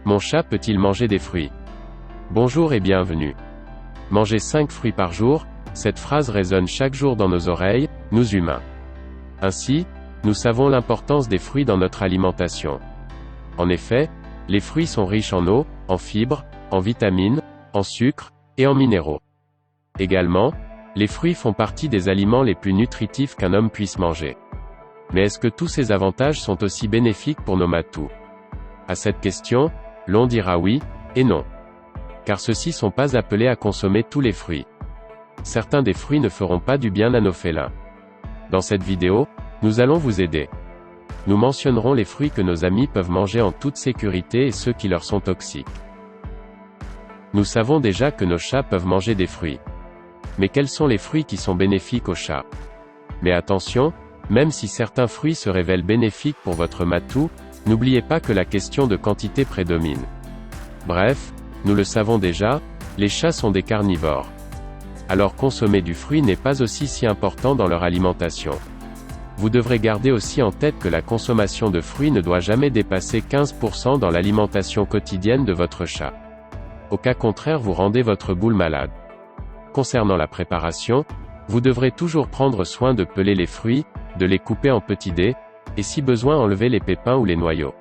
Mon chat peut-il manger des fruits? Bonjour et bienvenue. Manger 5 fruits par jour, cette phrase résonne chaque jour dans nos oreilles, nous humains. Ainsi, nous savons l'importance des fruits dans notre alimentation. En effet, les fruits sont riches en eau, en fibres, en vitamines, en sucre, et en minéraux. Également, les fruits font partie des aliments les plus nutritifs qu'un homme puisse manger. Mais est-ce que tous ces avantages sont aussi bénéfiques pour nos matous? À cette question, l'on dira oui, et non. Car ceux-ci sont pas appelés à consommer tous les fruits. Certains des fruits ne feront pas du bien à nos félins. Dans cette vidéo, nous allons vous aider. Nous mentionnerons les fruits que nos amis peuvent manger en toute sécurité et ceux qui leur sont toxiques. Nous savons déjà que nos chats peuvent manger des fruits. Mais quels sont les fruits qui sont bénéfiques aux chats? Mais attention, même si certains fruits se révèlent bénéfiques pour votre matou, n'oubliez pas que la question de quantité prédomine. Bref, nous le savons déjà, les chats sont des carnivores. Alors consommer du fruit n'est pas aussi si important dans leur alimentation. Vous devrez garder aussi en tête que la consommation de fruits ne doit jamais dépasser 15% dans l'alimentation quotidienne de votre chat. Au cas contraire, vous rendez votre boule malade. Concernant la préparation, vous devrez toujours prendre soin de peler les fruits, de les couper en petits dés, et si besoin enlever les pépins ou les noyaux.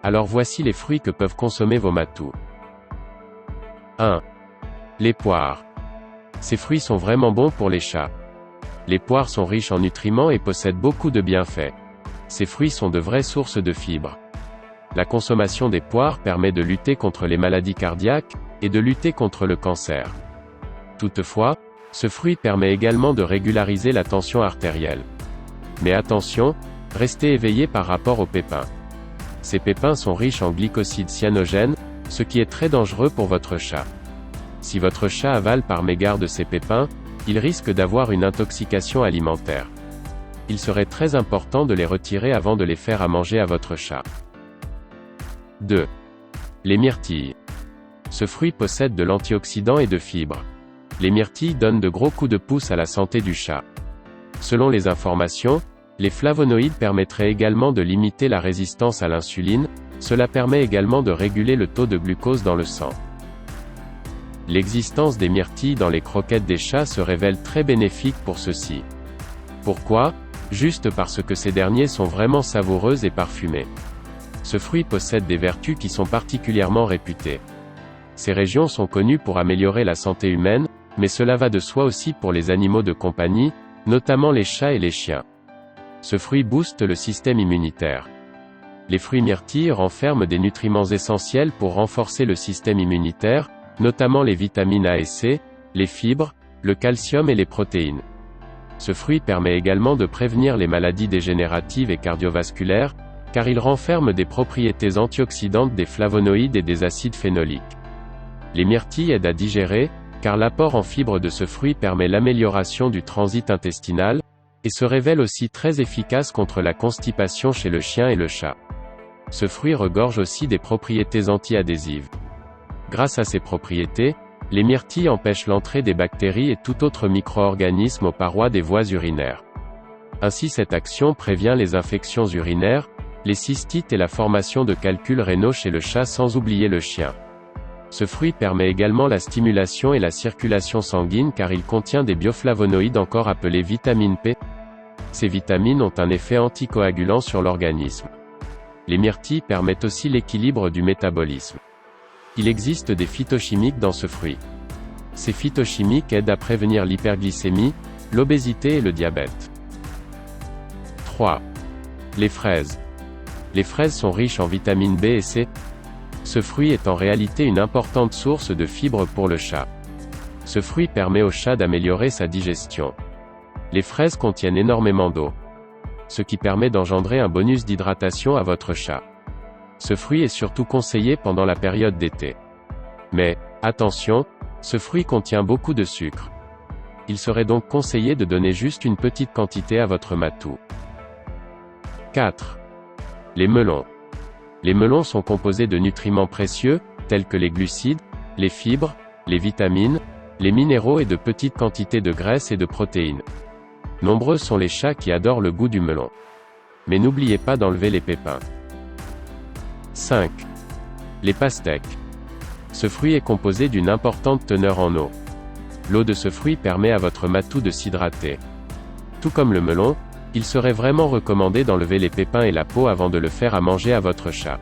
Alors voici les fruits que peuvent consommer vos matous. 1. Les poires. Ces fruits sont vraiment bons pour les chats. Les poires sont riches en nutriments et possèdent beaucoup de bienfaits. Ces fruits sont de vraies sources de fibres. La consommation des poires permet de lutter contre les maladies cardiaques, et de lutter contre le cancer. Toutefois, ce fruit permet également de régulariser la tension artérielle. Mais attention, restez éveillé par rapport aux pépins. Ces pépins sont riches en glycosides cyanogènes, ce qui est très dangereux pour votre chat. Si votre chat avale par mégarde ces pépins, il risque d'avoir une intoxication alimentaire. Il serait très important de les retirer avant de les faire à manger à votre chat. 2. Les myrtilles. Ce fruit possède de l'antioxydant et de fibres. Les myrtilles donnent de gros coups de pouce à la santé du chat. Selon les informations, les flavonoïdes permettraient également de limiter la résistance à l'insuline, cela permet également de réguler le taux de glucose dans le sang. L'existence des myrtilles dans les croquettes des chats se révèle très bénéfique pour ceux-ci. Pourquoi? Juste parce que ces derniers sont vraiment savoureux et parfumés. Ce fruit possède des vertus qui sont particulièrement réputées. Ces régions sont connues pour améliorer la santé humaine, mais cela va de soi aussi pour les animaux de compagnie, notamment les chats et les chiens. Ce fruit booste le système immunitaire. Les fruits myrtilles renferment des nutriments essentiels pour renforcer le système immunitaire, notamment les vitamines A et C, les fibres, le calcium et les protéines. Ce fruit permet également de prévenir les maladies dégénératives et cardiovasculaires, car il renferme des propriétés antioxydantes des flavonoïdes et des acides phénoliques. Les myrtilles aident à digérer, car l'apport en fibres de ce fruit permet l'amélioration du transit intestinal, et se révèle aussi très efficace contre la constipation chez le chien et le chat. Ce fruit regorge aussi des propriétés anti-adhésives. Grâce à ces propriétés, les myrtilles empêchent l'entrée des bactéries et tout autre micro-organisme aux parois des voies urinaires. Ainsi cette action prévient les infections urinaires, les cystites et la formation de calculs rénaux chez le chat sans oublier le chien. Ce fruit permet également la stimulation et la circulation sanguine car il contient des bioflavonoïdes encore appelés vitamine P. Ces vitamines ont un effet anticoagulant sur l'organisme. Les myrtilles permettent aussi l'équilibre du métabolisme. Il existe des phytochimiques dans ce fruit. Ces phytochimiques aident à prévenir l'hyperglycémie, l'obésité et le diabète. 3. Les fraises. Les fraises sont riches en vitamines B et C. Ce fruit est en réalité une importante source de fibres pour le chat. Ce fruit permet au chat d'améliorer sa digestion. Les fraises contiennent énormément d'eau, ce qui permet d'engendrer un bonus d'hydratation à votre chat. Ce fruit est surtout conseillé pendant la période d'été. Mais, attention, ce fruit contient beaucoup de sucre. Il serait donc conseillé de donner juste une petite quantité à votre matou. 4. Les melons. Les melons sont composés de nutriments précieux, tels que les glucides, les fibres, les vitamines, les minéraux et de petites quantités de graisse et de protéines. Nombreux sont les chats qui adorent le goût du melon. Mais n'oubliez pas d'enlever les pépins. 5. Les pastèques. Ce fruit est composé d'une importante teneur en eau. L'eau de ce fruit permet à votre matou de s'hydrater. Tout comme le melon, il serait vraiment recommandé d'enlever les pépins et la peau avant de le faire à manger à votre chat.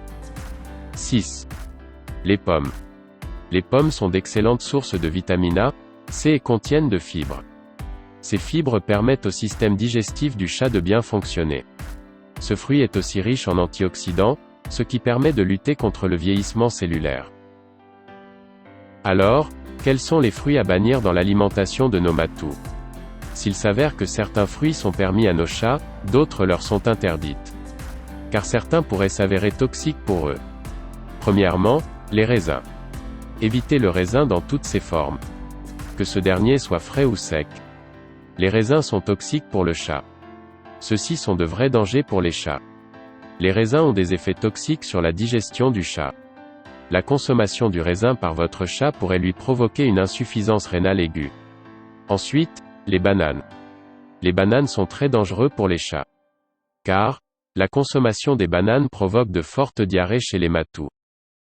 6. Les pommes. Les pommes sont d'excellentes sources de vitamine A, C et contiennent de fibres. Ces fibres permettent au système digestif du chat de bien fonctionner. Ce fruit est aussi riche en antioxydants, ce qui permet de lutter contre le vieillissement cellulaire. Alors, quels sont les fruits à bannir dans l'alimentation de nos matous? S'il s'avère que certains fruits sont permis à nos chats, d'autres leur sont interdites. Car certains pourraient s'avérer toxiques pour eux. Premièrement, les raisins. Évitez le raisin dans toutes ses formes. Que ce dernier soit frais ou sec. Les raisins sont toxiques pour le chat. Ceux-ci sont de vrais dangers pour les chats. Les raisins ont des effets toxiques sur la digestion du chat. La consommation du raisin par votre chat pourrait lui provoquer une insuffisance rénale aiguë. Ensuite, les bananes. Les bananes sont très dangereux pour les chats. Car, la consommation des bananes provoque de fortes diarrhées chez les matous.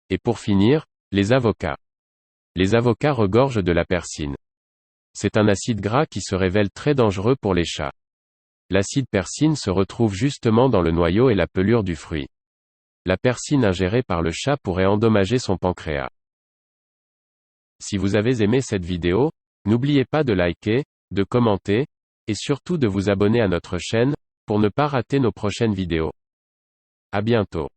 Et pour finir, les avocats. Les avocats regorgent de la persine. C'est un acide gras qui se révèle très dangereux pour les chats. L'acide persine se retrouve justement dans le noyau et la pelure du fruit. La persine ingérée par le chat pourrait endommager son pancréas. Si vous avez aimé cette vidéo, n'oubliez pas de liker, de commenter, et surtout de vous abonner à notre chaîne, pour ne pas rater nos prochaines vidéos. À bientôt.